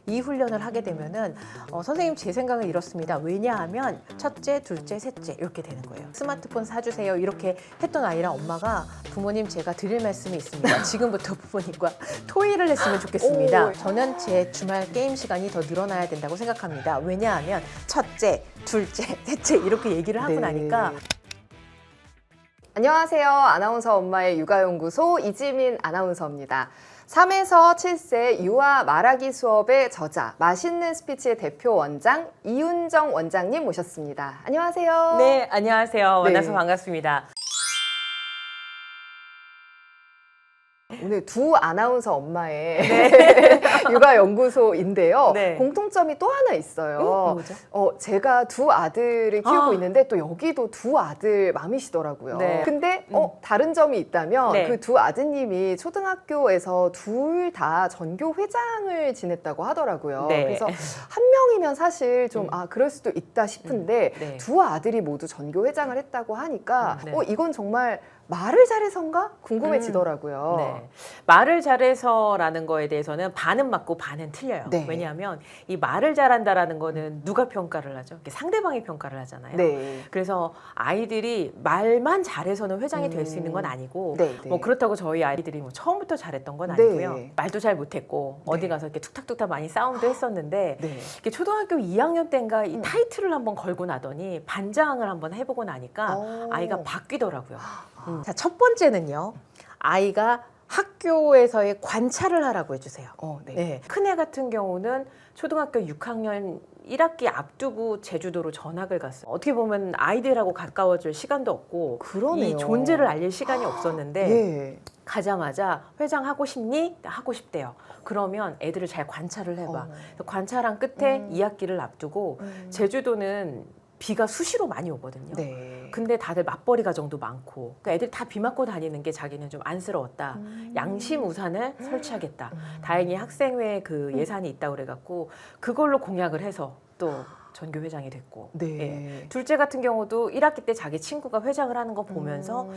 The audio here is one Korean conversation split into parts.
이 훈련을 하게 되면은 선생님 제 생각은 이렇습니다. 왜냐하면 첫째, 둘째, 셋째 이렇게 되는 거예요. 스마트폰 사주세요 이렇게 했던 아이랑 엄마가 부모님 제가 드릴 말씀이 있습니다. 지금부터 부모님과 토의를 했으면 좋겠습니다. 저는 제 주말 게임 시간이 더 늘어나야 된다고 생각합니다. 왜냐하면 첫째, 둘째, 셋째 이렇게 얘기를 하고 나니까 안녕하세요. 아나운서 엄마의 육아연구소 이지민 아나운서입니다. 3에서 7세 유아 말하기 수업의 저자, 맛있는 스피치의 대표 원장 이윤정 원장님 모셨습니다. 안녕하세요. 네, 안녕하세요. 만나서 네. 반갑습니다. 오늘 두 아나운서 엄마의 육아연구소인데요. 네. 공통점이 또 하나 있어요. 뭐죠? 제가 두 아들을 키우고 있는데 또 여기도 두 아들 맘이시더라고요. 네. 근데 다른 점이 있다면 네. 그 두 아드님이 초등학교에서 둘 다 전교 회장을 지냈다고 하더라고요. 네. 그래서 한 명이면 사실 좀 그럴 수도 있다 싶은데 네. 두 아들이 모두 전교 회장을 했다고 하니까 네. 이건 정말 말을 잘해서인가 궁금해지더라고요. 네. 말을 잘해서라는 거에 대해서는 반은 맞고 반은 틀려요. 네. 왜냐하면 이 말을 잘한다라는 거는 누가 평가를 하죠? 이렇게 상대방이 평가를 하잖아요. 네. 그래서 아이들이 말만 잘해서는 회장이 될 수 있는 건 아니고 네, 네. 뭐 그렇다고 저희 아이들이 뭐 처음부터 잘했던 건 네. 아니고요. 말도 잘 못했고 어디 네. 가서 이렇게 툭탁툭탁 많이 싸움도 했었는데 네. 이게 초등학교 2학년 때인가 이 타이틀을 한번 걸고 나더니 반장을 한번 해보고 나니까 아이가 바뀌더라고요. 자, 첫 번째는요. 아이가 학교에서의 관찰을 하라고 해주세요. 네. 네. 큰애 같은 경우는 초등학교 6학년 1학기 앞두고 제주도로 전학을 갔어요. 어떻게 보면 아이들하고 가까워질 시간도 없고 그러네요. 이 존재를 알릴 시간이 없었는데 예. 가자마자 회장 하고 싶니? 하고 싶대요. 그러면 애들을 잘 관찰을 해봐. 그래서 관찰한 끝에 2학기를 앞두고 제주도는 비가 수시로 많이 오거든요. 네. 근데 다들 맞벌이 가정도 많고 그러니까 애들 다 비 맞고 다니는 게 자기는 좀 안쓰러웠다. 양심 우산을 설치하겠다. 다행히 학생회 그 예산이 있다고 그래갖고 그걸로 공약을 해서 또 전교 회장이 됐고 네. 예. 둘째 같은 경우도 1학기 때 자기 친구가 회장을 하는 거 보면서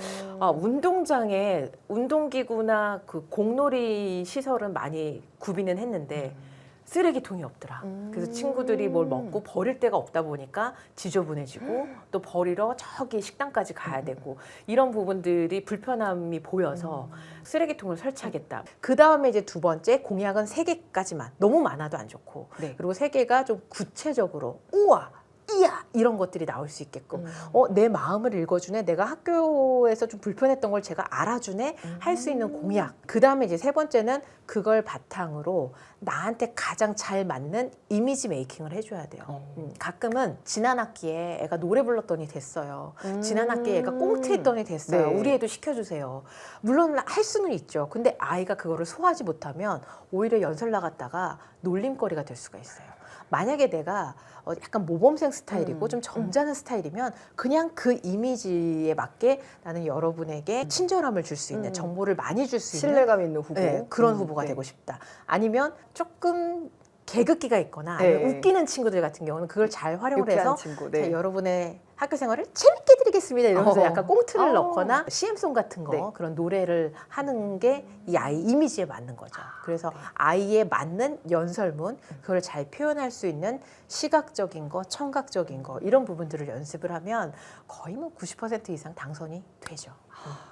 운동장에 운동기구나 그 공놀이 시설은 많이 구비는 했는데 쓰레기통이 없더라. 그래서 친구들이 뭘 먹고 버릴 데가 없다 보니까 지저분해지고 또 버리러 저기 식당까지 가야 되고 이런 부분들이 불편함이 보여서 쓰레기통을 설치하겠다. 그 다음에 이제 두 번째 공약은 3개까지만. 너무 많아도 안 좋고. 네. 그리고 3개가 좀 구체적으로 우와 이야 이런 것들이 나올 수 있게끔 내 마음을 읽어주네, 내가 학교에서 좀 불편했던 걸 제가 알아주네 할 수 있는 공약. 그 다음에 이제 세 번째는 그걸 바탕으로 나한테 가장 잘 맞는 이미지 메이킹을 해줘야 돼요. 가끔은 지난 학기에 애가 노래 불렀더니 됐어요. 지난 학기에 애가 꽁트했더니 됐어요. 네. 우리 애도 시켜주세요. 물론 할 수는 있죠. 근데 아이가 그거를 소화하지 못하면 오히려 연설 나갔다가 놀림거리가 될 수가 있어요. 만약에 내가 약간 모범생 스타일이고 좀 점잖은 스타일이면 그냥 그 이미지에 맞게 나는 여러분에게 친절함을 줄 수 있는 정보를 많이 줄 수 있는 신뢰감 있는 후보. 네, 그런 후보가 네. 되고 싶다. 아니면 조금 개그기가 있거나 아니면 네. 웃기는 친구들 같은 경우는 그걸 잘 활용을 유쾌한 해서 친구. 자, 네. 여러분의 학교 생활을 재밌게 드리겠습니다 이러면서 약간 꽁트를 어. 넣거나 CM송 같은 거 네. 그런 노래를 하는 게 이 아이 이미지에 맞는 거죠. 그래서 아이에 맞는 연설문 그걸 잘 표현할 수 있는 시각적인 거, 청각적인 거 이런 부분들을 연습을 하면 거의 뭐 90% 이상 당선이 되죠.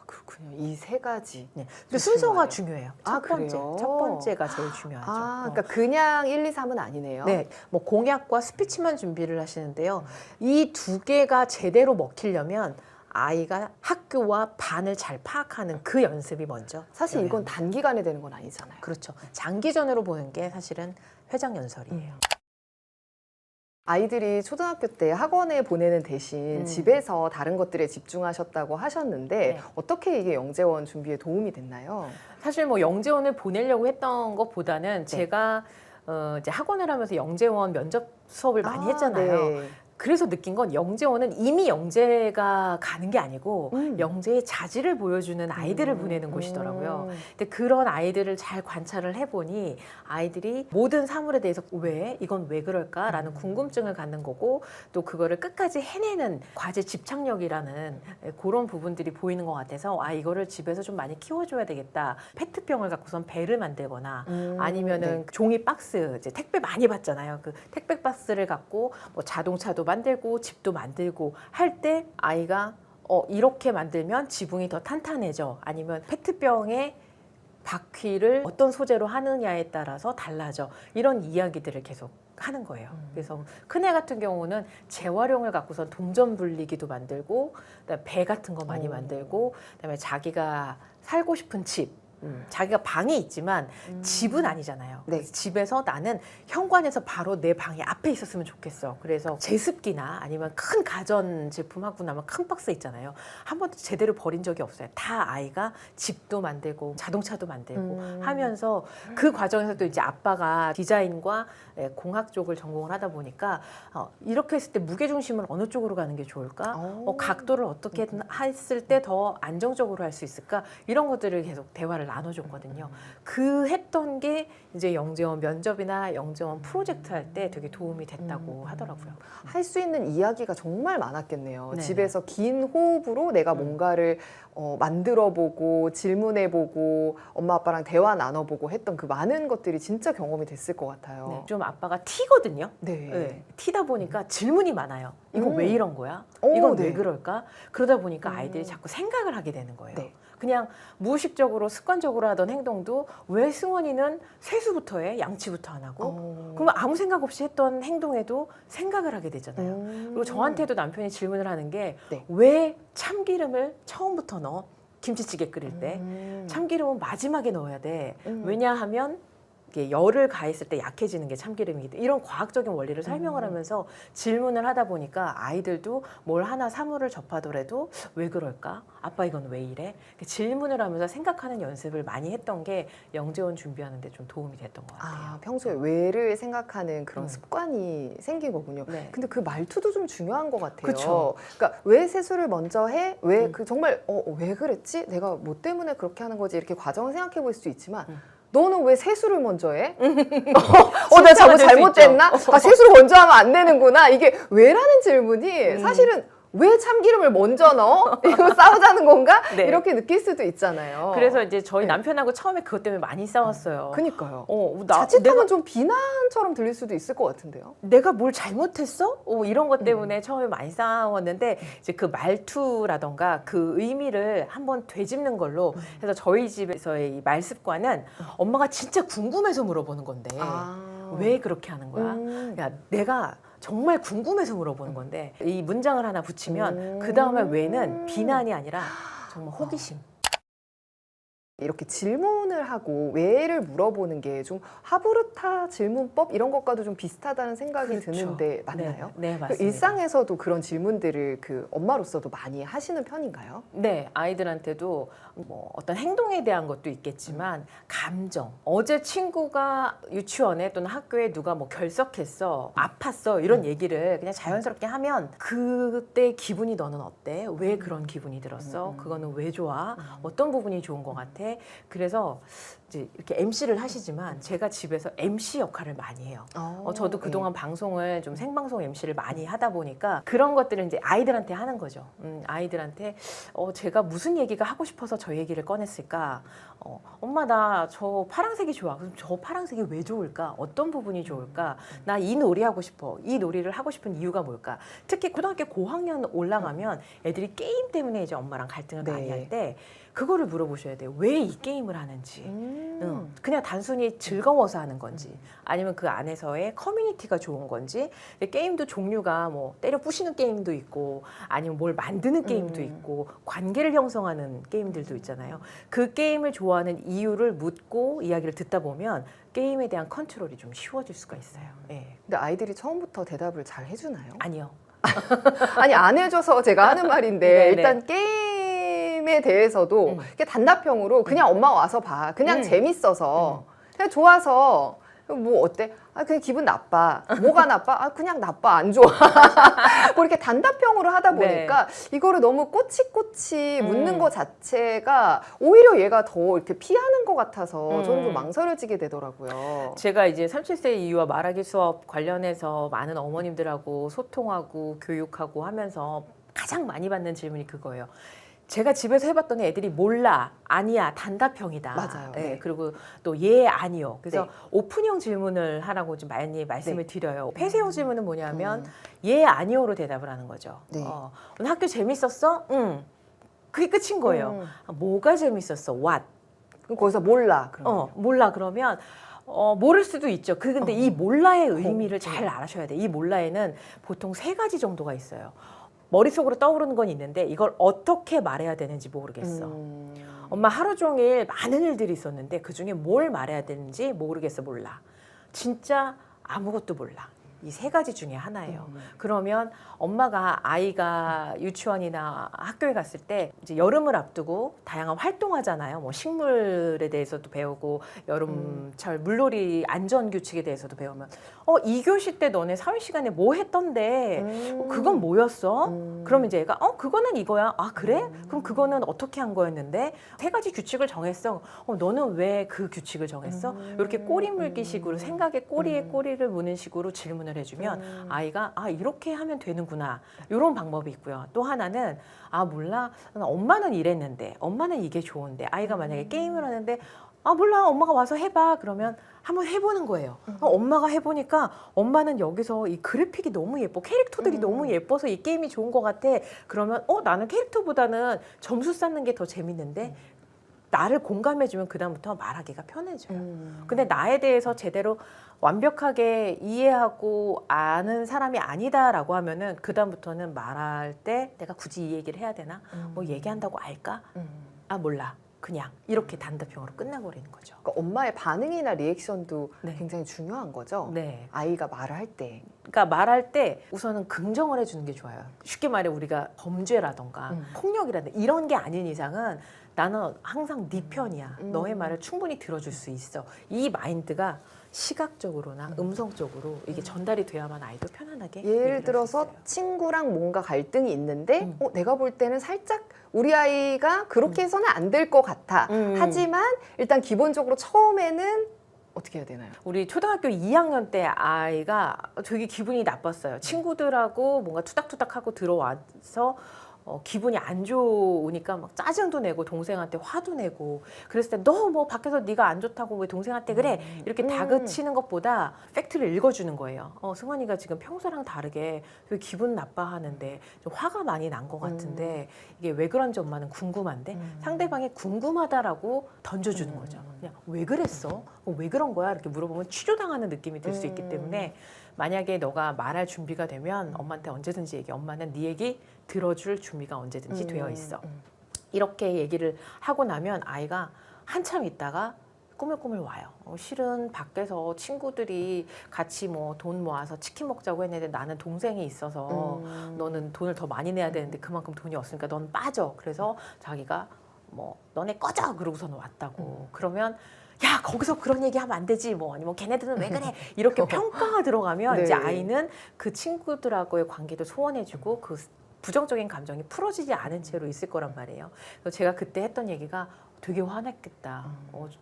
그렇군요. 이 세 가지. 네. 근데 순서가 중요하네요. 중요해요. 아, 첫 번째. 그래요? 첫 번째가 제일 중요하죠. 그러니까 그냥 1, 2, 3은 아니네요. 네, 뭐 공약과 스피치만 준비를 하시는데요. 이 두 개가 제대로 먹히려면 아이가 학교와 반을 잘 파악하는 그 연습이 먼저. 사실 이건 필요해요. 단기간에 되는 건 아니잖아요. 그렇죠. 장기전으로 보는 게 사실은 회장 연설이에요. 아이들이 초등학교 때 학원에 보내는 대신 집에서 다른 것들에 집중하셨다고 하셨는데 네. 어떻게 이게 영재원 준비에 도움이 됐나요? 사실 뭐 영재원을 보내려고 했던 것보다는 제가 이제 학원을 하면서 영재원 면접 수업을 많이 했잖아요. 네. 그래서 느낀 건 영재원은 이미 영재가 가는 게 아니고 영재의 자질을 보여주는 아이들을 보내는 곳이더라고요. 근데 그런 아이들을 잘 관찰을 해보니 아이들이 모든 사물에 대해서 왜? 이건 왜 그럴까라는 궁금증을 갖는 거고 또 그거를 끝까지 해내는 과제 집착력이라는 그런 부분들이 보이는 것 같아서 아 이거를 집에서 좀 많이 키워줘야 되겠다. 페트병을 갖고선 배를 만들거나 아니면은 종이 박스 이제 택배 많이 받잖아요. 그 택배 박스를 갖고 뭐 자동차도 만들고 집도 만들고 할 때 아이가 이렇게 만들면 지붕이 더 탄탄해져 아니면 페트병에 바퀴를 어떤 소재로 하느냐에 따라서 달라져 이런 이야기들을 계속 하는 거예요. 그래서 큰애 같은 경우는 재활용을 갖고선 동전 불리기도 만들고 그다음에 배 같은 거 많이 만들고 그다음에 자기가 살고 싶은 집 자기가 방이 있지만 집은 아니잖아요. 네. 그래서 집에서 나는 현관에서 바로 내 방이 앞에 있었으면 좋겠어. 그래서 제습기나 아니면 큰 가전 제품 하고 나면 큰 박스 있잖아요. 한 번도 제대로 버린 적이 없어요. 다 아이가 집도 만들고 자동차도 만들고 하면서 그 과정에서 또 이제 아빠가 디자인과 공학 쪽을 전공을 하다 보니까 이렇게 했을 때 무게중심을 어느 쪽으로 가는 게 좋을까? 각도를 어떻게 했을 때 더 안정적으로 할 수 있을까? 이런 것들을 계속 대화를 나눠줬거든요. 그 했던 게 이제 영재원 면접이나 영재원 프로젝트 할 때 되게 도움이 됐다고 하더라고요. 할 수 있는 이야기가 정말 많았겠네요. 네네. 집에서 긴 호흡으로 내가 뭔가를 만들어보고 질문해보고 엄마 아빠랑 대화 나눠보고 했던 그 많은 것들이 진짜 경험이 됐을 것 같아요. 네, 좀 아빠가 T거든요. 네. 네, T다 보니까 질문이 많아요. 이거 왜 이런 거야? 오, 이건 네. 왜 그럴까? 그러다 보니까 아이들이 자꾸 생각을 하게 되는 거예요. 네. 그냥 무의식적으로 습관적으로 하던 행동도 왜 승원이는 세수부터 해? 양치부터 안 하고? 그러면 아무 생각 없이 했던 행동에도 생각을 하게 되잖아요. 그리고 저한테도 남편이 질문을 하는 게 왜 참기름을 처음부터 넣어? 김치찌개 끓일 때 참기름은 마지막에 넣어야 돼. 왜냐하면 이게 열을 가했을 때 약해지는 게 참기름이기 때문에 이런 과학적인 원리를 설명을 하면서 질문을 하다 보니까 아이들도 뭘 하나 사물을 접하더라도 왜 그럴까? 아빠 이건 왜 이래? 질문을 하면서 생각하는 연습을 많이 했던 게 영재원 준비하는 데 좀 도움이 됐던 것 같아요. 아, 평소에 왜를 생각하는 그런 습관이 생긴 거군요. 네. 근데 그 말투도 좀 중요한 것 같아요. 그쵸. 그러니까 왜 세수를 먼저 해? 왜 그 정말 왜 그랬지? 내가 뭐 때문에 그렇게 하는 거지? 이렇게 과정을 생각해 볼 수 있지만 너는 왜 세수를 먼저 해? 내가 뭐 잘못됐나? 아, 세수를 먼저 하면 안 되는구나. 이게 왜라는 질문이 사실은 왜 참기름을 먼저 넣어? 이거 싸우자는 건가? 네. 이렇게 느낄 수도 있잖아요. 그래서 이제 저희 네. 남편하고 처음에 그것 때문에 많이 싸웠어요. 그니까요. 내가 자칫하면 좀 비난처럼 들릴 수도 있을 것 같은데요. 내가 뭘 잘못했어? 이런 것 때문에 처음에 많이 싸웠는데 이제 그 말투라던가 그 의미를 한번 되짚는 걸로 해서 저희 집에서의 이 말 습관은 엄마가 진짜 궁금해서 물어보는 건데 왜 그렇게 하는 거야? 야, 내가 정말 궁금해서 물어보는 건데 이 문장을 하나 붙이면 그 다음에 왜는 비난이 아니라 정말 호기심. 이렇게 질문을 하고 왜를 물어보는 게 좀 하부르타 질문법 이런 것과도 좀 비슷하다는 생각이 그렇죠. 드는데 맞나요? 네, 그 맞습니다. 일상에서도 그런 질문들을 그 엄마로서도 많이 하시는 편인가요? 네, 아이들한테도 뭐 어떤 행동에 대한 것도 있겠지만 감정. 어제 친구가 유치원에 또는 학교에 누가 뭐 결석했어, 아팠어 이런 얘기를 그냥 자연스럽게 하면 그때 기분이 너는 어때? 왜 그런 기분이 들었어? 그거는 왜 좋아? 어떤 부분이 좋은 것 같아? 그래서 이제 이렇게 MC를 하시지만 제가 집에서 MC 역할을 많이 해요. 저도 그동안 방송을 좀 생방송 MC를 많이 하다 보니까 그런 것들을 이제 아이들한테 하는 거죠. 아이들한테 제가 무슨 얘기가 하고 싶어서 저 얘기를 꺼냈을까? 엄마 나 저 파란색이 좋아. 그럼 저 파란색이 왜 좋을까? 어떤 부분이 좋을까? 나 이 놀이 하고 싶어. 이 놀이를 하고 싶은 이유가 뭘까? 특히 고등학교 고학년 올라가면 애들이 게임 때문에 이제 엄마랑 갈등을 네. 많이 할 때 그거를 물어보셔야 돼요. 왜 이 게임을 하는지. 그냥 단순히 즐거워서 하는 건지 아니면 그 안에서의 커뮤니티가 좋은 건지. 게임도 종류가 뭐 때려 부시는 게임도 있고 아니면 뭘 만드는 게임도 있고 관계를 형성하는 게임들도 있잖아요. 그 게임을 좋아하는 이유를 묻고 이야기를 듣다 보면 게임에 대한 컨트롤이 좀 쉬워질 수가 있어요. 네. 근데 아이들이 처음부터 대답을 잘 해주나요? 아니요. 아니 안 해줘서 제가 하는 말인데 네네. 일단 게임에 대해서도 이렇게 단답형으로 그냥 엄마 와서 봐. 그냥 재밌어서 그냥 좋아서 뭐 어때? 아 그냥 기분 나빠. 뭐가 나빠? 아 그냥 나빠. 안 좋아. 뭐 이렇게 단답형으로 하다 보니까 이거를 너무 꼬치꼬치 묻는 것 자체가 오히려 얘가 더 이렇게 피하는 것 같아서 저는 좀 망설여지게 되더라고요. 제가 이제 37세 이유와 말하기 수업 관련해서 많은 어머님들하고 소통하고 교육하고 하면서 가장 많이 받는 질문이 그거예요. 제가 집에서 해봤더니 애들이 몰라, 아니야, 단답형이다. 맞아요. 네, 네. 그리고 또 예, 아니요. 그래서 네. 오픈형 질문을 하라고 좀 많이 말씀을 드려요. 폐쇄형 질문은 뭐냐면 음. 예, 아니요로 대답을 하는 거죠. 네. 오늘 학교 재밌었어? 응. 그게 끝인 거예요. 뭐가 재밌었어? What? 그럼 거기서 몰라. 그러면. 몰라 그러면 모를 수도 있죠. 근데 이 몰라의 의미를 잘 알아셔야 돼. 이 몰라에는 보통 3가지 정도가 있어요. 머릿속으로 떠오르는 건 있는데 이걸 어떻게 말해야 되는지 모르겠어. 엄마 하루 종일 많은 일들이 있었는데 그중에 뭘 말해야 되는지 모르겠어. 몰라. 진짜 아무것도 몰라. 이 3가지 중에 하나예요. 그러면 엄마가 아이가 유치원이나 학교에 갔을 때 이제 여름을 앞두고 다양한 활동하잖아요. 뭐 식물에 대해서도 배우고 여름철 물놀이 안전 규칙에 대해서도 배우면 2교시 때 너네 사회 시간에 뭐 했던데? 그건 뭐였어? 그러면 이제 얘가 그거는 이거야. 아 그래? 그럼 그거는 어떻게 한 거였는데? 3가지 규칙을 정했어. 너는 왜 그 규칙을 정했어? 이렇게 꼬리 물기 식으로 생각의 꼬리에 꼬리를 무는 식으로 질문을 해주면 아이가 이렇게 하면 되는구나 이런 방법이 있고요. 또 하나는 몰라 엄마는 이랬는데 엄마는 이게 좋은데 아이가 만약에 게임을 하는데 몰라 엄마가 와서 해봐 그러면 한번 해보는 거예요. 엄마가 해보니까 엄마는 여기서 이 그래픽이 너무 예뻐 캐릭터들이 너무 예뻐서 이 게임이 좋은 것 같아. 그러면 나는 캐릭터보다는 점수 쌓는 게 더 재밌는데 나를 공감해주면 그다음부터 말하기가 편해져요. 근데 나에 대해서 제대로 완벽하게 이해하고 아는 사람이 아니다라고 하면은 그다음부터는 말할 때 내가 굳이 이 얘기를 해야 되나? 뭐 얘기한다고 알까? 몰라. 그냥 이렇게 단답형으로 끝나버리는 거죠. 그러니까 엄마의 반응이나 리액션도 네. 굉장히 중요한 거죠. 네. 아이가 말을 할 때. 그러니까 말할 때 우선은 긍정을 해주는 게 좋아요. 쉽게 말해 우리가 범죄라던가 폭력이라든가 이런 게 아닌 이상은 나는 항상 네 편이야. 너의 말을 충분히 들어줄 수 있어. 이 마인드가 시각적으로나 음성적으로 이게 전달이 돼야만 아이도 편안하게 예를 얘기를 들어서 할 수 있어요. 친구랑 뭔가 갈등이 있는데 내가 볼 때는 살짝 우리 아이가 그렇게 해서는 안 될 것 같아. 하지만 일단 기본적으로 처음에는 어떻게 해야 되나요? 우리 초등학교 2학년 때 아이가 되게 기분이 나빴어요. 친구들하고 뭔가 투닥투닥하고 들어와서 기분이 안 좋으니까 막 짜증도 내고 동생한테 화도 내고 그랬을 때 너 뭐 밖에서 네가 안 좋다고 왜 동생한테 그래 이렇게 다그치는 것보다 팩트를 읽어주는 거예요. 승환이가 지금 평소랑 다르게 되게 기분 나빠하는데 좀 화가 많이 난 것 같은데 이게 왜 그런지 엄마는 궁금한데 상대방이 궁금하다라고 던져주는 거죠. 그냥 왜 그랬어? 왜 그런 거야? 이렇게 물어보면 취조당하는 느낌이 들 수 있기 때문에 만약에 너가 말할 준비가 되면 엄마한테 언제든지 얘기해. 엄마는 네 얘기 들어줄 준비가 언제든지 되어 있어. 이렇게 얘기를 하고 나면 아이가 한참 있다가 꾸물꾸물 와요. 실은 밖에서 친구들이 같이 뭐 돈 모아서 치킨 먹자고 했는데 나는 동생이 있어서 너는 돈을 더 많이 내야 되는데 그만큼 돈이 없으니까 넌 빠져. 그래서 자기가 뭐 너네 꺼져 그러고서는 왔다고. 그러면 야 거기서 그런 얘기하면 안 되지 뭐 아니면 걔네들은 왜 그래 이렇게 평가가 들어가면 네. 이제 아이는 그 친구들하고의 관계도 소원해주고 그 부정적인 감정이 풀어지지 않은 채로 있을 거란 말이에요. 그래서 제가 그때 했던 얘기가 되게 화냈겠다.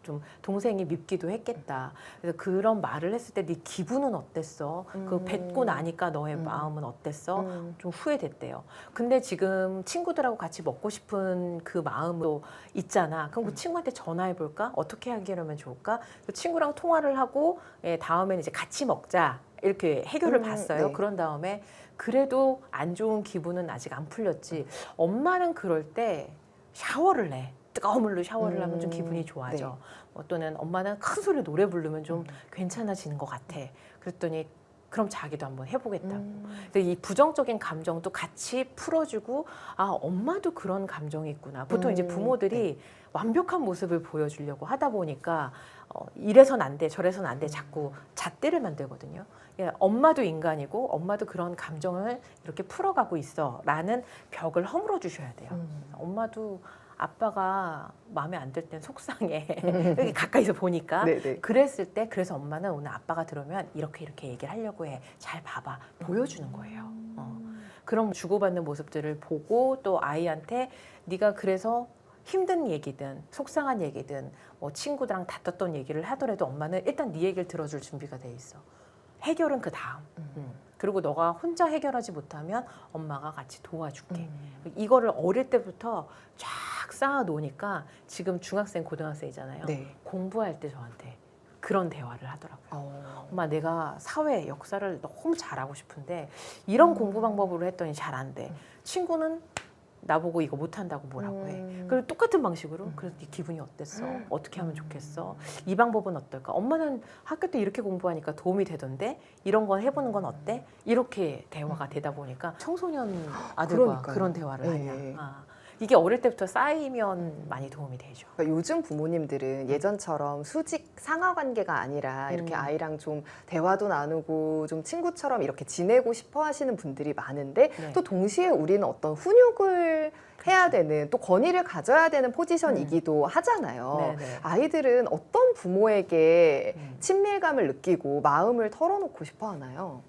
좀 동생이 밉기도 했겠다. 그래서 그런 말을 했을 때 네 기분은 어땠어? 그 뱉고 나니까 너의 마음은 어땠어? 좀 후회됐대요. 근데 지금 친구들하고 같이 먹고 싶은 그 마음도 있잖아. 그럼 그 친구한테 전화해볼까? 어떻게 하기라면 좋을까? 그 친구랑 통화를 하고 다음에는 이제 같이 먹자. 이렇게 해결을 봤어요. 네. 그런 다음에 그래도 안 좋은 기분은 아직 안 풀렸지. 엄마는 그럴 때 샤워를 내. 뜨거운 물로 샤워를 하면 좀 기분이 좋아져. 또는 엄마는 큰 소리로 노래 부르면 좀 괜찮아지는 것 같아. 그랬더니 그럼 자기도 한번 해보겠다고. 그래서 이 부정적인 감정도 같이 풀어주고 엄마도 그런 감정이 있구나. 보통 이제 부모들이 완벽한 모습을 보여주려고 하다 보니까 이래선 안 돼, 저래선 안 돼 자꾸 잣대를 만들거든요. 엄마도 인간이고 엄마도 그런 감정을 이렇게 풀어가고 있어 라는 벽을 허물어 주셔야 돼요. 엄마도 아빠가 마음에 안 들 땐 속상해. 여기 가까이서 보니까. 네네. 그랬을 때 그래서 엄마는 오늘 아빠가 들어오면 이렇게 얘기를 하려고 해. 잘 봐봐. 보여주는 거예요. 그런 주고받는 모습들을 보고 또 아이한테 네가 그래서 힘든 얘기든 속상한 얘기든 뭐 친구들랑 다퉜던 얘기를 하더라도 엄마는 일단 네 얘기를 들어줄 준비가 돼 있어. 해결은 그 다음. 그리고 너가 혼자 해결하지 못하면 엄마가 같이 도와줄게. 이거를 어릴 때부터 쫙 쌓아 놓으니까 지금 중학생, 고등학생이잖아요. 네. 공부할 때 저한테 그런 대화를 하더라고요. 엄마 내가 사회 역사를 너무 잘하고 싶은데 이런 공부 방법으로 했더니 잘 안 돼. 친구는 나보고 이거 못한다고 뭐라고 해. 그리고 똑같은 방식으로 그래서 네 기분이 어땠어? 어떻게 하면 좋겠어? 이 방법은 어떨까? 엄마는 학교 때 이렇게 공부하니까 도움이 되던데 이런 건 해보는 건 어때? 이렇게 대화가 되다 보니까 청소년 아들과 그러니까요. 그런 대화를 네. 하냐. 이게 어릴 때부터 쌓이면 많이 도움이 되죠. 그러니까 요즘 부모님들은 예전처럼 수직 상하 관계가 아니라 이렇게 아이랑 좀 대화도 나누고 좀 친구처럼 이렇게 지내고 싶어 하시는 분들이 많은데 네. 또 동시에 우리는 어떤 훈육을 해야 되는 또 권위를 가져야 되는 포지션이기도 하잖아요. 네네. 아이들은 어떤 부모에게 친밀감을 느끼고 마음을 털어놓고 싶어 하나요?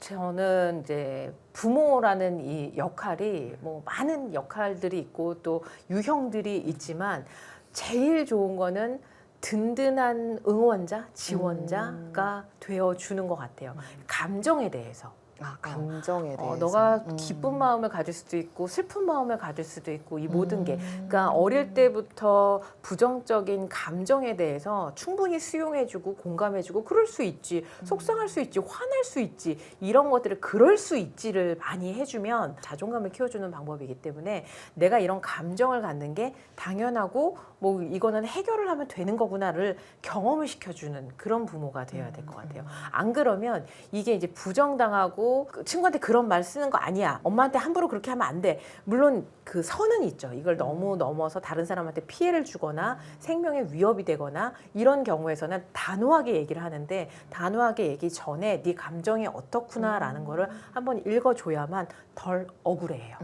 저는 이제 부모라는 이 역할이 뭐 많은 역할들이 있고 또 유형들이 있지만 제일 좋은 거는 든든한 응원자, 지원자가 되어주는 것 같아요. 감정에 대해서. 감정에 대해서. 너가 기쁜 마음을 가질 수도 있고 슬픈 마음을 가질 수도 있고 이 모든 게 그러니까 어릴 때부터 부정적인 감정에 대해서 충분히 수용해주고 공감해주고 그럴 수 있지 속상할 수 있지 화날 수 있지 이런 것들을 그럴 수 있지를 많이 해주면 자존감을 키워주는 방법이기 때문에 내가 이런 감정을 갖는 게 당연하고 뭐 이거는 해결을 하면 되는 거구나를 경험을 시켜주는 그런 부모가 되어야 될 것 같아요. 안 그러면 이게 이제 부정당하고 친구한테 그런 말 쓰는 거 아니야. 엄마한테 함부로 그렇게 하면 안 돼. 물론 그 선은 있죠. 이걸 너무 넘어서 다른 사람한테 피해를 주거나 생명에 위협이 되거나 이런 경우에서는 단호하게 얘기를 하는데 단호하게 얘기 전에 네 감정이 어떻구나라는 거를 한번 읽어줘야만 덜 억울해해요.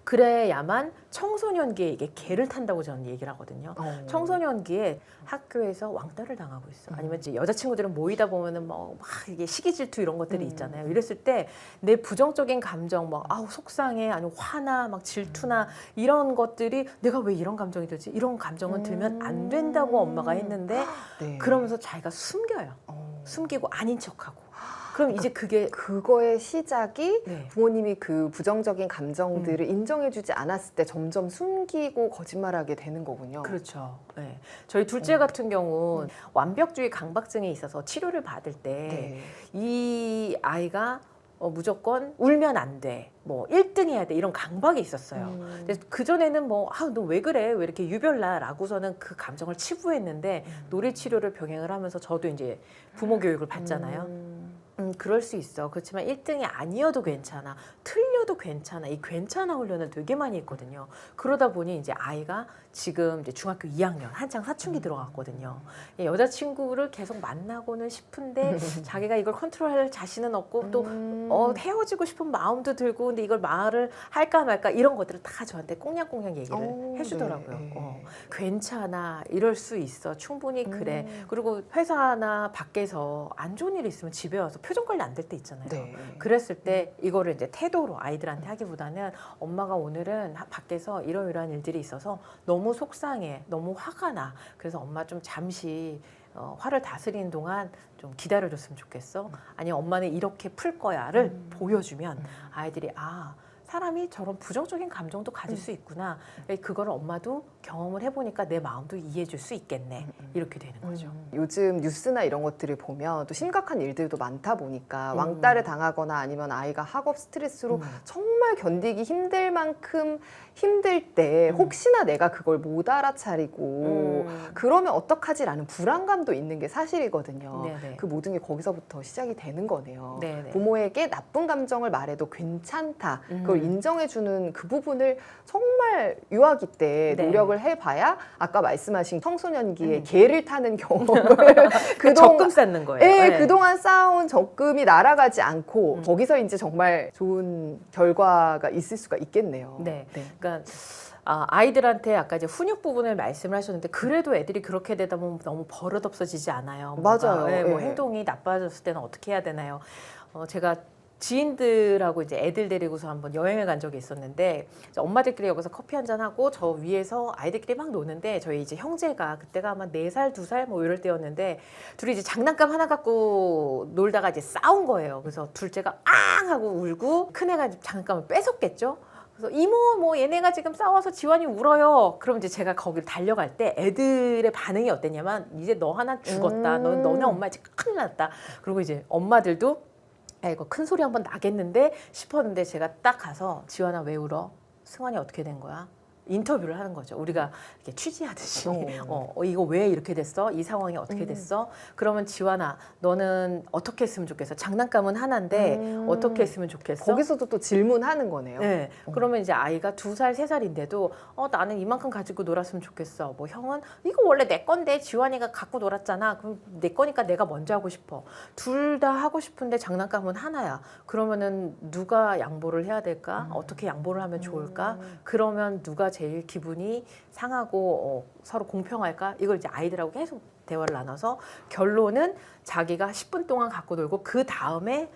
그래야만 청소년기에 이게 개를 탄다고 저는 얘기를 하거든요. 청소년기에 학교에서 왕따를 당하고 있어. 아니면 이제 여자친구들은 모이다 보면은 뭐 막 이게 시기 질투 이런 것들이 있잖아요. 이랬을 때 내 부정적인 감정 막 아우 속상해 아니면 화나 막 질투나 이런 것들이 내가 왜 이런 감정이 들지? 이런 감정은 들면 안 된다고 엄마가 했는데 네. 그러면서 자기가 숨겨요. 숨기고 아닌 척하고. 그럼 이제 그게 그거의 시작이 네. 부모님이 그 부정적인 감정들을 인정해주지 않았을 때 점점 숨기고 거짓말하게 되는 거군요. 그렇죠. 네. 저희 둘째 같은 경우 완벽주의 강박증에 있어서 치료를 받을 때 이 아이가 무조건 울면 안 돼. 뭐 1등 해야 돼. 이런 강박이 있었어요. 근데 그전에는 뭐, 너 왜 그래? 왜 이렇게 유별나? 라고서는 그 감정을 치부했는데 놀이치료를 병행을 하면서 저도 이제 부모 교육을 받잖아요. 그럴 수 있어. 그렇지만 1등이 아니어도 괜찮아. 틀려도 괜찮아. 이 괜찮아 훈련을 되게 많이 했거든요. 그러다 보니 이제 아이가 지금 이제 중학교 2학년 한창 사춘기 들어갔거든요. 여자친구를 계속 만나고는 싶은데 자기가 이걸 컨트롤할 자신은 없고 또 헤어지고 싶은 마음도 들고 근데 이걸 말을 할까 말까 이런 것들을 다 저한테 꽁냥꽁냥 얘기를 해주더라고요. 네. 괜찮아. 이럴 수 있어. 충분히 그래. 그리고 회사나 밖에서 안 좋은 일이 있으면 집에 와서 표정 관리 안 될 때 있잖아요. 네. 그랬을 때 이거를 이제 태도로 아이들한테 하기보다는 엄마가 오늘은 밖에서 이러이러한 일들이 있어서 너무 속상해, 너무 화가 나. 그래서 엄마 좀 잠시 화를 다스리는 동안 좀 기다려줬으면 좋겠어. 아니면 엄마는 이렇게 풀 거야를 보여주면 아이들이 사람이 저런 부정적인 감정도 가질 수 있구나. 그거를 엄마도 경험을 해보니까 내 마음도 이해해줄 수 있겠네. 이렇게 되는 거죠. 요즘 뉴스나 이런 것들을 보면 또 심각한 일들도 많다 보니까 왕따를 당하거나 아니면 아이가 학업 스트레스로 정말 견디기 힘들 만큼 힘들 때 혹시나 내가 그걸 못 알아차리고 그러면 어떡하지라는 불안감도 있는 게 사실이거든요. 네네. 그 모든 게 거기서부터 시작이 되는 거네요. 네네. 부모에게 나쁜 감정을 말해도 괜찮다. 그걸 인정해주는 그 부분을 정말 유아기 때 네. 노력을 해봐야 아까 말씀하신 청소년기에 개를 타는 경험을 적금 쌓는 거예요. 네. 그동안 쌓아온 적금이 날아가지 않고 거기서 이제 정말 좋은 결과가 있을 수가 있겠네요. 네. 그러니까 아이들한테 아까 이제 훈육 부분을 말씀을 하셨는데 그래도 애들이 그렇게 되다 보면 너무 버릇없어지지 않아요. 뭔가, 맞아요. 예, 뭐 예. 행동이 나빠졌을 때는 어떻게 해야 되나요? 제가 지인들하고 이제 애들 데리고서 한번 여행을 간 적이 있었는데 이제 엄마들끼리 여기서 커피 한잔 하고 저 위에서 아이들끼리 막 노는데 저희 이제 형제가 그때가 아마 4살, 2살 뭐 이럴 때였는데 둘이 이제 장난감 하나 갖고 놀다가 이제 싸운 거예요. 그래서 둘째가 앙 하고 울고 큰애가 이제 장난감을 뺏었겠죠. 그래서 이모 뭐 얘네가 지금 싸워서 지환이 울어요. 그럼 이제 제가 거기를 달려갈 때 애들의 반응이 어땠냐면 이제 너 하나 죽었다. 너네 엄마 이제 큰일 났다. 그리고 이제 엄마들도 야, 이거 큰 소리 한번 나겠는데 싶었는데 제가 딱 가서 지환아 왜 울어? 승환이 어떻게 된 거야? 인터뷰를 하는 거죠. 우리가 이렇게 취재하듯이 이거 왜 이렇게 됐어? 이 상황이 어떻게 됐어? 그러면 지환아 너는 어떻게 했으면 좋겠어? 장난감은 하나인데 어떻게 했으면 좋겠어? 거기서도 또 질문하는 거네요. 네. 그러면 이제 아이가 2살, 3살인데도 나는 이만큼 가지고 놀았으면 좋겠어. 뭐 형은 이거 원래 내 건데 지환이가 갖고 놀았잖아. 그럼 내 거니까 내가 먼저 하고 싶어. 둘 다 하고 싶은데 장난감은 하나야. 그러면은 누가 양보를 해야 될까? 어떻게 양보를 하면 좋을까? 그러면 누가 제일 기분이 상하고 서로 공평할까? 이걸 이제 아이들하고 계속 대화를 나눠서 결론은 자기가 10분 동안 갖고 놀고 그 다음에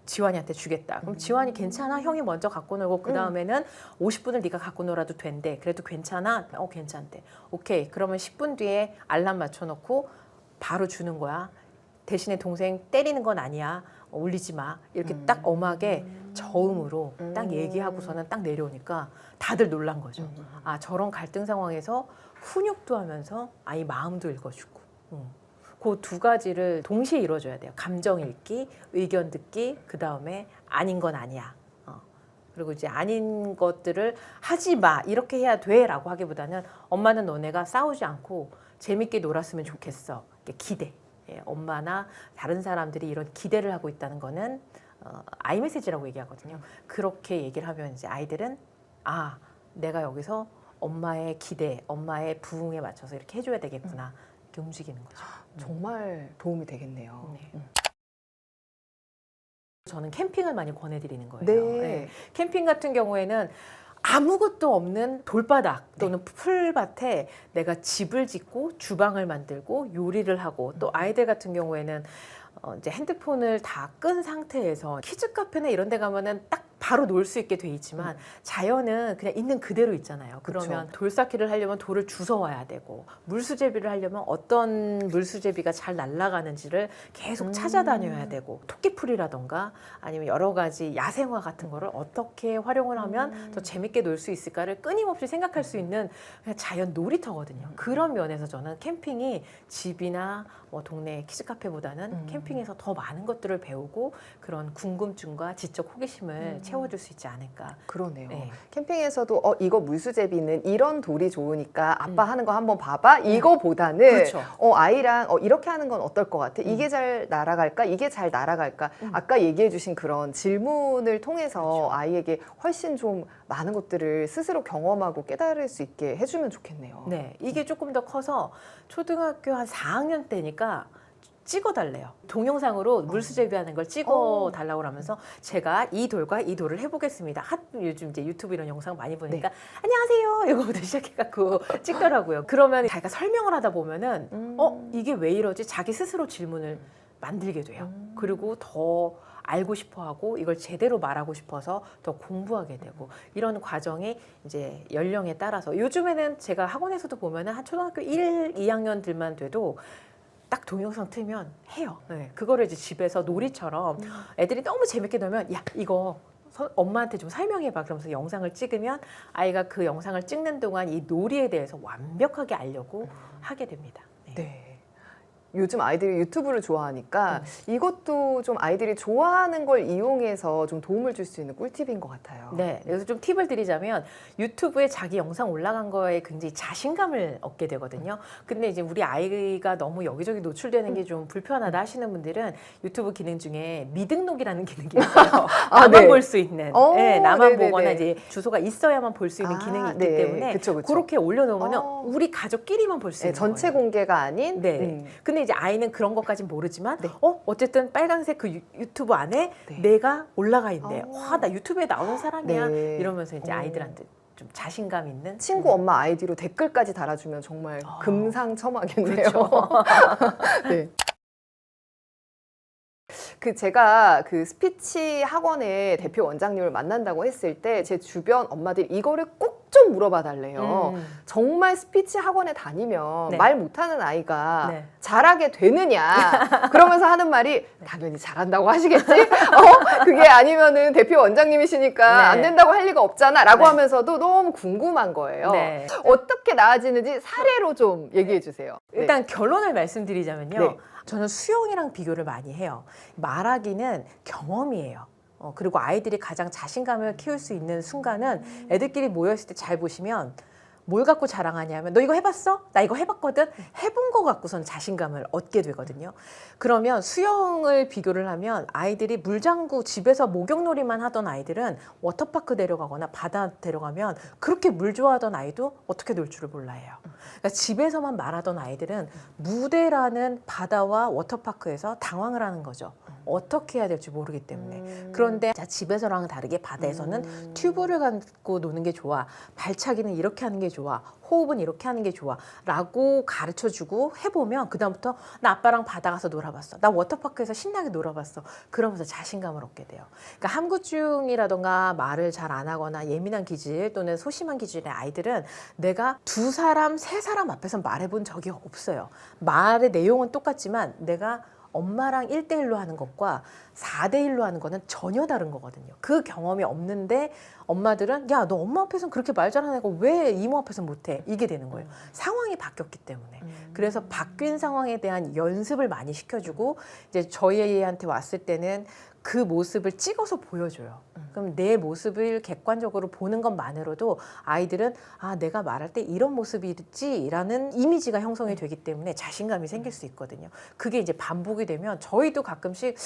지환이한테 주겠다. 그럼 지환이 괜찮아? 형이 먼저 갖고 놀고 그 다음에는 50분을 네가 갖고 놀아도 된대. 그래도 괜찮아? 괜찮대. 오케이. 그러면 10분 뒤에 알람 맞춰놓고 바로 주는 거야. 대신에 동생 때리는 건 아니야. 울리지 마. 이렇게 딱 엄하게 저음으로 딱 얘기하고서는 딱 내려오니까 다들 놀란 거죠. 저런 갈등 상황에서 훈육도 하면서 아이 마음도 읽어주고. 그 2가지를 동시에 이루어줘야 돼요. 감정 읽기, 의견 듣기, 그 다음에 아닌 건 아니야. 그리고 이제 아닌 것들을 하지 마, 이렇게 해야 돼 라고 하기보다는 엄마는 너네가 싸우지 않고 재밌게 놀았으면 좋겠어. 기대. 엄마나 다른 사람들이 이런 기대를 하고 있다는 거는 아이메시지라고 얘기하거든요. 그렇게 얘기를 하면 이제 아이들은 내가 여기서 엄마의 기대, 엄마의 부응에 맞춰서 이렇게 해줘야 되겠구나. 이렇게 움직이는 거죠. 정말 도움이 되겠네요. 네. 저는 캠핑을 많이 권해드리는 거예요. 네. 네. 캠핑 같은 경우에는 아무것도 없는 돌바닥 또는 풀밭에 내가 집을 짓고 주방을 만들고 요리를 하고 또 아이들 같은 경우에는 이제 핸드폰을 다 끈 상태에서 키즈 카페나 이런 데 가면은 딱 바로 놀 수 있게 돼 있지만 자연은 그냥 있는 그대로 있잖아요. 그러면 그쵸. 돌쌓기를 하려면 돌을 주워 와야 되고 물수제비를 하려면 어떤 물수제비가 잘 날아가는지를 계속 찾아다녀야 되고 토끼풀이라던가 아니면 여러 가지 야생화 같은 거를 어떻게 활용을 하면 더 재밌게 놀 수 있을까를 끊임없이 생각할 수 있는 그냥 자연 놀이터거든요. 그런 면에서 저는 캠핑이 집이나 뭐 동네 키즈 카페보다는 캠핑에서 더 많은 것들을 배우고 그런 궁금증과 지적 호기심을 채워줄 수 있지 않을까. 그러네요. 네. 캠핑에서도 이거 물수제비는 이런 돌이 좋으니까 아빠 하는 거 한번 봐봐. 이거보다는 그렇죠. 아이랑 이렇게 하는 건 어떨 것 같아? 이게 잘 날아갈까? 이게 잘 날아갈까? 아까 얘기해 주신 그런 질문을 통해서 그렇죠. 아이에게 훨씬 좀 많은 것들을 스스로 경험하고 깨달을 수 있게 해주면 좋겠네요. 네, 이게 조금 더 커서 초등학교 한 4학년 때니까 찍어달래요. 동영상으로 물수제비하는 걸 찍어달라고 하면서 제가 이 돌과 이 돌을 해보겠습니다. 요즘 이제 유튜브 이런 영상 많이 보니까 안녕하세요 이거부터 시작해갖고 찍더라고요. 그러면 자기가 설명을 하다 보면은 이게 왜 이러지? 자기 스스로 질문을 만들게 돼요. 그리고 더 알고 싶어하고 이걸 제대로 말하고 싶어서 더 공부하게 되고 이런 과정이 이제 연령에 따라서 요즘에는 제가 학원에서도 보면은 한 초등학교 1, 2학년들만 돼도 딱 동영상 틀면 해요. 네. 그거를 이제 집에서 놀이처럼 애들이 너무 재밌게 놀면 야 이거 엄마한테 좀 설명해봐. 그러면서 영상을 찍으면 아이가 그 영상을 찍는 동안 이 놀이에 대해서 완벽하게 알려고 하게 됩니다. 네. 네. 요즘 아이들이 유튜브를 좋아하니까 이것도 좀 아이들이 좋아하는 걸 이용해서 좀 도움을 줄 수 있는 꿀팁인 것 같아요. 네, 그래서 좀 팁을 드리자면 유튜브에 자기 영상 올라간 거에 굉장히 자신감을 얻게 되거든요. 근데 이제 우리 아이가 너무 여기저기 노출되는 게 좀 불편하다 하시는 분들은 유튜브 기능 중에 미등록이라는 기능이 있어요. 나만 네. 볼 수 있는, 네, 나만 네네네. 보거나 이제 주소가 있어야만 볼 수 있는 기능이 있기 네. 때문에 그쵸. 그렇게 올려놓으면 우리 가족끼리만 볼 수 네, 있는 전체 거예요. 공개가 아닌 네. 근데 이제 아이는 그런 것까진 모르지만 네. 어쨌든 빨간색 그 유튜브 안에 네. 내가 올라가 있네. 와, 나 유튜브에 나오는 사람이야. 네. 이러면서 이제 아이들한테 좀 자신감 있는 친구 엄마 아이디로 댓글까지 달아주면 정말 금상첨화겠네요. 그렇죠. 네. 제가 스피치 학원의 대표 원장님을 만난다고 했을 때 제 주변 엄마들이 이거를 꼭 좀 물어봐 달래요. 정말 스피치 학원에 다니면 네. 말 못하는 아이가 네. 잘하게 되느냐 그러면서 하는 말이 당연히 잘한다고 하시겠지? 그게 아니면은 대표 원장님이시니까 네. 안 된다고 할 리가 없잖아 라고 네. 하면서도 너무 궁금한 거예요. 네. 어떻게 나아지는지 사례로 좀 얘기해 주세요. 일단 결론을 말씀드리자면요. 네. 저는 수영이랑 비교를 많이 해요. 말하기는 경험이에요. 그리고 아이들이 가장 자신감을 키울 수 있는 순간은 애들끼리 모여있을 때 잘 보시면 뭘 갖고 자랑하냐면 너 이거 해봤어? 나 이거 해봤거든? 해본 거 갖고선 자신감을 얻게 되거든요. 그러면 수영을 비교를 하면 아이들이 물장구 집에서 목욕놀이만 하던 아이들은 워터파크 데려가거나 바다 데려가면 그렇게 물 좋아하던 아이도 어떻게 놀 줄을 몰라요. 그러니까 집에서만 말하던 아이들은 무대라는 바다와 워터파크에서 당황을 하는 거죠. 어떻게 해야 될지 모르기 때문에. 그런데 자, 집에서랑 다르게 바다에서는 튜브를 갖고 노는 게 좋아. 발차기는 이렇게 하는 게 좋아. 호흡은 이렇게 하는 게 좋아. 라고 가르쳐주고 해보면 그다음부터 나 아빠랑 바다 가서 놀아봤어. 나 워터파크에서 신나게 놀아봤어. 그러면서 자신감을 얻게 돼요. 그러니까 함구증이라던가 말을 잘 안 하거나 예민한 기질 또는 소심한 기질의 아이들은 내가 2사람, 3사람 앞에서 말해본 적이 없어요. 말의 내용은 똑같지만 내가 엄마랑 1대1로 하는 것과 4대1로 하는 거는 전혀 다른 거거든요. 그 경험이 없는데 엄마들은 야, 너 엄마 앞에서는 그렇게 말 잘하는 애가 왜 이모 앞에서는 못해? 이게 되는 거예요. 상황이 바뀌었기 때문에. 그래서 바뀐 상황에 대한 연습을 많이 시켜주고 이제 저희 애한테 왔을 때는 그 모습을 찍어서 보여줘요. 그럼 내 모습을 객관적으로 보는 것만으로도 아이들은 아, 내가 말할 때 이런 모습이지라는 이미지가 형성이 되기 때문에 자신감이 생길 수 있거든요. 그게 이제 반복이 되면 저희도 가끔씩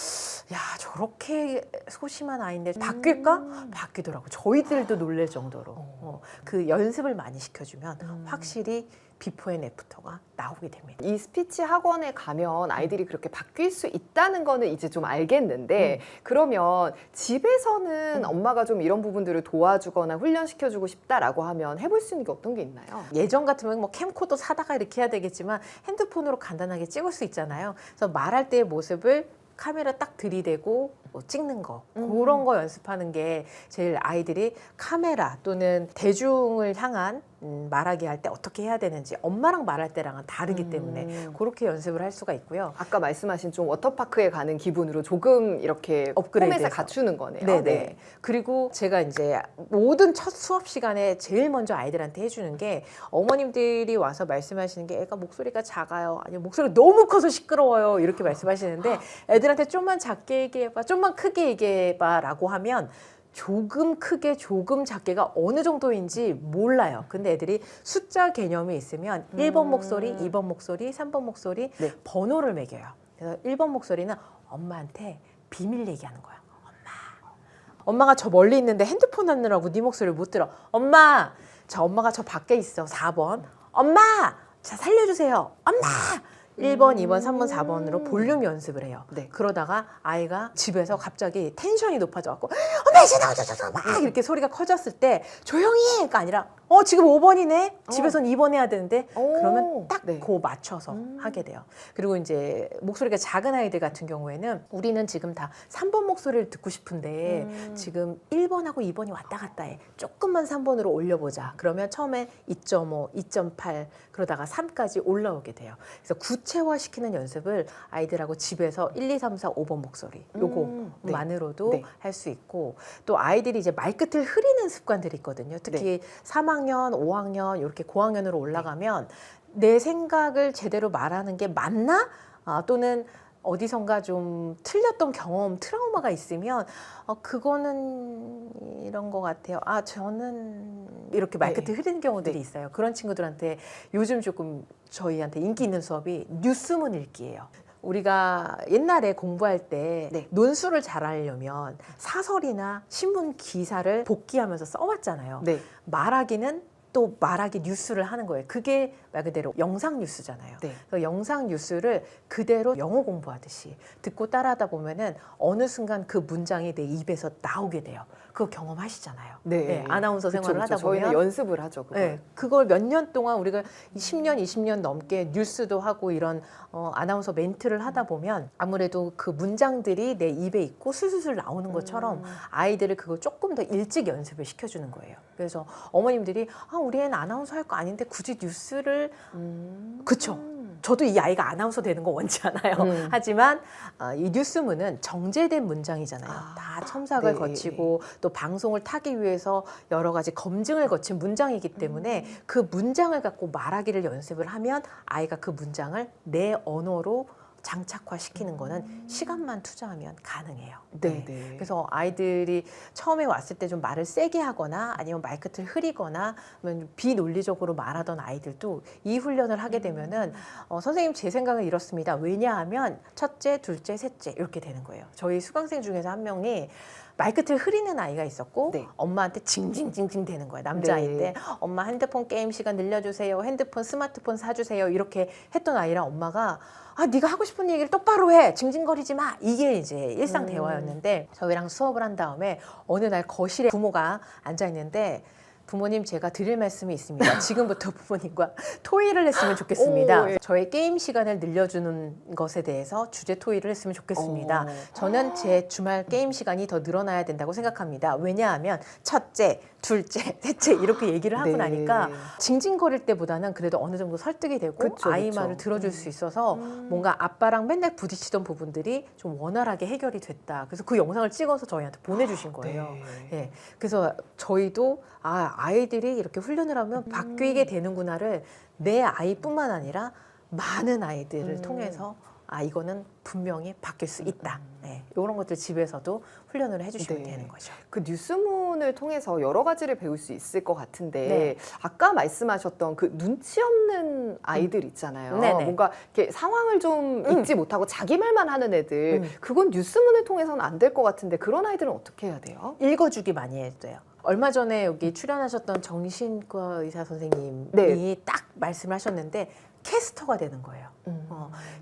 야, 저렇게 소심한 아이인데 바뀔까? 바뀌더라고요. 저희들도 놀랄 정도로. 그 연습을 많이 시켜주면 확실히 비포 앤 애프터가 나오게 됩니다. 이 스피치 학원에 가면 아이들이 그렇게 바뀔 수 있다는 거는 이제 좀 알겠는데 그러면 집에서는 엄마가 좀 이런 부분들을 도와주거나 훈련시켜주고 싶다라고 하면 해볼 수 있는 게 어떤 게 있나요? 예전 같으면 뭐 캠코더 사다가 이렇게 해야 되겠지만 핸드폰으로 간단하게 찍을 수 있잖아요. 그래서 말할 때의 모습을 카메라 딱 들이대고 뭐 찍는 거 그런 거 연습하는 게 제일 아이들이 카메라 또는 대중을 향한 말하기 할 때 어떻게 해야 되는지 엄마랑 말할 때랑은 다르기 때문에 그렇게 연습을 할 수가 있고요. 아까 말씀하신 좀 워터파크에 가는 기분으로 조금 이렇게 업그레이드해서. 폼에서 갖추는 거네요. 네네. 네. 그리고 제가 이제 모든 첫 수업 시간에 제일 먼저 아이들한테 해주는 게 어머님들이 와서 말씀하시는 게 애가 목소리가 작아요. 아니면 목소리가 너무 커서 시끄러워요. 이렇게 말씀하시는데 애들한테 좀만 작게 얘기해봐. 좀만 크게 얘기해봐. 라고 하면 조금 크게 조금 작게가 어느 정도인지 몰라요. 근데 애들이 숫자 개념이 있으면 1번 목소리, 2번 목소리, 3번 목소리 네. 번호를 매겨요. 그래서 1번 목소리는 엄마한테 비밀 얘기하는 거야. 엄마가 저 멀리 있는데 핸드폰 하느라고 네 목소리를 못 들어. 엄마, 엄마가 저 밖에 있어. 4번. 엄마, 자 살려주세요. 엄마. 1번, 2번, 3번, 4번으로 볼륨 연습을 해요. 네. 그러다가 아이가 집에서 갑자기 텐션이 높아져갖고 엄마 이제 나와줘 막 이렇게 소리가 커졌을 때 조용히가 아니라 지금 5번이네. 집에선 2번 해야 되는데 그러면 딱 네. 그 맞춰서 하게 돼요. 그리고 이제 목소리가 작은 아이들 같은 경우에는 우리는 지금 다 3번 목소리를 듣고 싶은데 지금 1번하고 2번이 왔다 갔다 해. 조금만 3번으로 올려보자. 그러면 처음에 2.5, 2.8 그러다가 3까지 올라오게 돼요. 그래서 구체화시키는 연습을 아이들하고 집에서 1, 2, 3, 4, 5번 목소리 요거만으로도 네. 할 수 있고 또 아이들이 이제 말끝을 흐리는 습관들이 있거든요. 특히 3학년, 5학년 이렇게 고학년으로 올라가면 내 생각을 제대로 말하는 게 맞나? 또는 어디선가 좀 틀렸던 경험, 트라우마가 있으면 그거는 이런 것 같아요. 저는 이렇게 말끝을 흐리는 경우들이 있어요. 그런 친구들한테 요즘 조금 저희한테 인기 있는 수업이 뉴스문 읽기예요. 우리가 옛날에 공부할 때 논술을 잘하려면 사설이나 신문 기사를 복기하면서 써왔잖아요. 네. 말하기는 또 말하기 뉴스를 하는 거예요. 그게 말 그대로 영상 뉴스잖아요. 네. 그 영상 뉴스를 그대로 영어 공부하듯이 듣고 따라하다 보면은 어느 순간 그 문장이 내 입에서 나오게 돼요. 그거 경험하시잖아요. 네. 아나운서 생활을 그쵸, 하다 그쵸. 보면 저희는 연습을 하죠. 그걸. 네, 그걸 몇 년 동안 우리가 10년, 20년 넘게 뉴스도 하고 이런 아나운서 멘트를 하다 보면 아무래도 그 문장들이 내 입에 있고 술술술 나오는 것처럼 아이들을 그걸 조금 더 일찍 연습을 시켜주는 거예요. 그래서 어머님들이 우리 애는 아나운서 할 거 아닌데 굳이 뉴스를 그쵸. 저도 이 아이가 아나운서 되는 거 원치 않아요. 하지만 이 뉴스문은 정제된 문장이잖아요. 다 첨삭을 네. 거치고 또 방송을 타기 위해서 여러 가지 검증을 거친 문장이기 때문에 그 문장을 갖고 말하기를 연습을 하면 아이가 그 문장을 내 언어로 장착화시키는 거는 시간만 투자하면 가능해요. 네, 네. 그래서 아이들이 처음에 왔을 때 좀 말을 세게 하거나 아니면 말끝을 흐리거나 아니면 비논리적으로 말하던 아이들도 이 훈련을 하게 되면은 선생님 제 생각은 이렇습니다. 왜냐하면 첫째, 둘째, 셋째 이렇게 되는 거예요. 저희 수강생 중에서 한 명이 말끝을 흐리는 아이가 있었고 네. 엄마한테 징징징징 되는 거예요. 남자아이인데 네. 엄마 핸드폰 게임 시간 늘려주세요. 핸드폰 스마트폰 사주세요. 이렇게 했던 아이랑 엄마가 네가 하고 싶은 얘기를 똑바로 해. 징징거리지 마. 이게 이제 일상 대화였는데 저희랑 수업을 한 다음에 어느 날 거실에 부모가 앉아있는데 부모님 제가 드릴 말씀이 있습니다. 지금부터 부모님과 토의를 했으면 좋겠습니다. 오, 예. 저의 게임 시간을 늘려주는 것에 대해서 주제 토의를 했으면 좋겠습니다. 저는 제 주말 게임 시간이 더 늘어나야 된다고 생각합니다. 왜냐하면 첫째, 둘째, 셋째 이렇게 얘기를 하고 네. 나니까 징징거릴 때보다는 그래도 어느 정도 설득이 되고 그쵸, 아이 그쵸. 말을 들어줄 수 있어서 뭔가 아빠랑 맨날 부딪히던 부분들이 좀 원활하게 해결이 됐다. 그래서 그 영상을 찍어서 저희한테 보내주신 거예요. 네. 예, 그래서 저희도 아이들이 이렇게 훈련을 하면 바뀌게 되는구나를 내 아이뿐만 아니라 많은 아이들을 통해서 이거는 분명히 바뀔 수 있다. 네, 이런 것들 집에서도 훈련을 해주시면 네. 되는 거죠. 그 뉴스문을 통해서 여러 가지를 배울 수 있을 것 같은데 네. 아까 말씀하셨던 그 눈치 없는 아이들 있잖아요. 네네. 뭔가 이렇게 상황을 좀 읽지 못하고 자기 말만 하는 애들 그건 뉴스문을 통해서는 안 될 것 같은데 그런 아이들은 어떻게 해야 돼요? 읽어주기 많이 해야 돼요. 얼마 전에 여기 출연하셨던 정신과 의사 선생님이 네. 딱 말씀을 하셨는데 캐스터가 되는 거예요.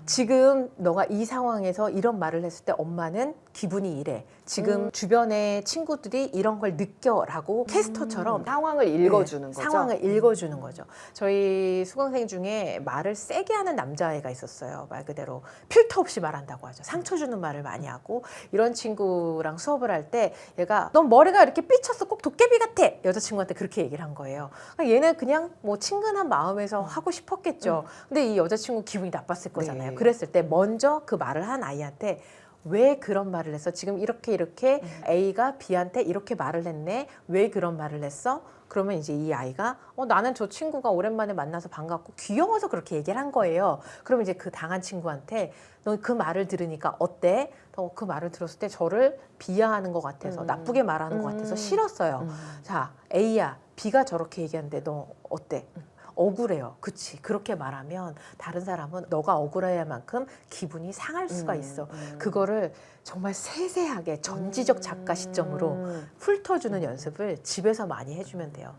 지금 너가 이 상황에서 이런 말을 했을 때 엄마는 기분이 이래. 지금 주변의 친구들이 이런 걸 느껴라고 캐스터처럼 상황을 읽어주는 거죠. 상황을 읽어주는 거죠. 저희 수강생 중에 말을 세게 하는 남자애가 있었어요. 말 그대로 필터 없이 말한다고 하죠. 상처 주는 말을 많이 하고 이런 친구랑 수업을 할 때 얘가 넌 머리가 이렇게 삐쳤어. 꼭 도깨비 같아. 여자친구한테 그렇게 얘기를 한 거예요. 그러니까 얘는 그냥 뭐 친근한 마음에서 하고 싶었겠죠. 근데 이 여자친구 기분이 나빴을 거잖아요. 네. 그랬을 때 먼저 그 말을 한 아이한테 왜 그런 말을 했어? 지금 이렇게 A가 B한테 이렇게 말을 했네. 왜 그런 말을 했어? 그러면 이제 이 아이가 나는 저 친구가 오랜만에 만나서 반갑고 귀여워서 그렇게 얘기를 한 거예요. 그러면 이제 그 당한 친구한테 너 그 말을 들으니까 어때? 그 말을 들었을 때 저를 비하하는 것 같아서 나쁘게 말하는 것 같아서 싫었어요. 자, A야, B가 저렇게 얘기하는데 너 어때? 억울해요. 그치. 그렇게 말하면 다른 사람은 너가 억울해할 만큼 기분이 상할 수가 있어. 그거를 정말 세세하게 전지적 작가 시점으로 훑어주는 연습을 집에서 많이 해주면 돼요.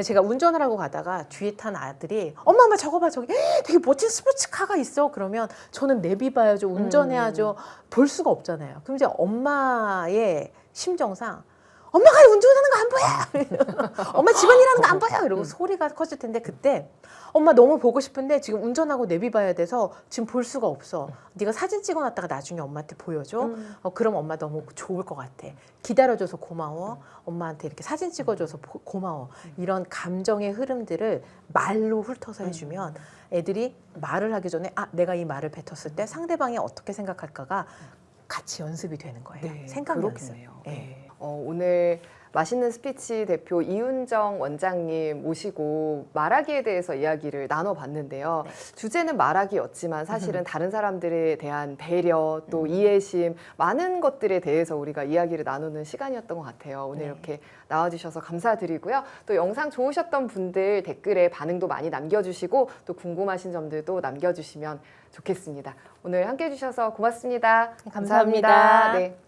제가 운전을 하고 가다가 뒤에 탄 아들이 엄마 저거 봐 저기 되게 멋진 스포츠카가 있어. 그러면 저는 내비 봐야죠. 운전해야죠. 볼 수가 없잖아요. 그럼 이제 엄마의 심정상 엄마가 운전하는 거 안 보여. 엄마 집안일하는 거 안 보여. 이러고 소리가 커질 텐데 그때 엄마 너무 보고 싶은데 지금 운전하고 내비 봐야 돼서 지금 볼 수가 없어. 네가 사진 찍어놨다가 나중에 엄마한테 보여줘. 그럼 엄마 너무 좋을 것 같아. 기다려줘서 고마워. 엄마한테 이렇게 사진 찍어줘서 고마워. 이런 감정의 흐름들을 말로 훑어서 해주면 애들이 말을 하기 전에 내가 이 말을 뱉었을 때 상대방이 어떻게 생각할까가 같이 연습이 되는 거예요. 네, 생각 연습. 그렇겠네요. 네. 오늘 맛있는 스피치 대표 이윤정 원장님 모시고 말하기에 대해서 이야기를 나눠봤는데요. 네. 주제는 말하기였지만 사실은 다른 사람들에 대한 배려 또 이해심 많은 것들에 대해서 우리가 이야기를 나누는 시간이었던 것 같아요. 오늘 네. 이렇게 나와주셔서 감사드리고요. 또 영상 좋으셨던 분들 댓글에 반응도 많이 남겨주시고 또 궁금하신 점들도 남겨주시면 좋겠습니다. 오늘 함께해 주셔서 고맙습니다. 감사합니다. 네.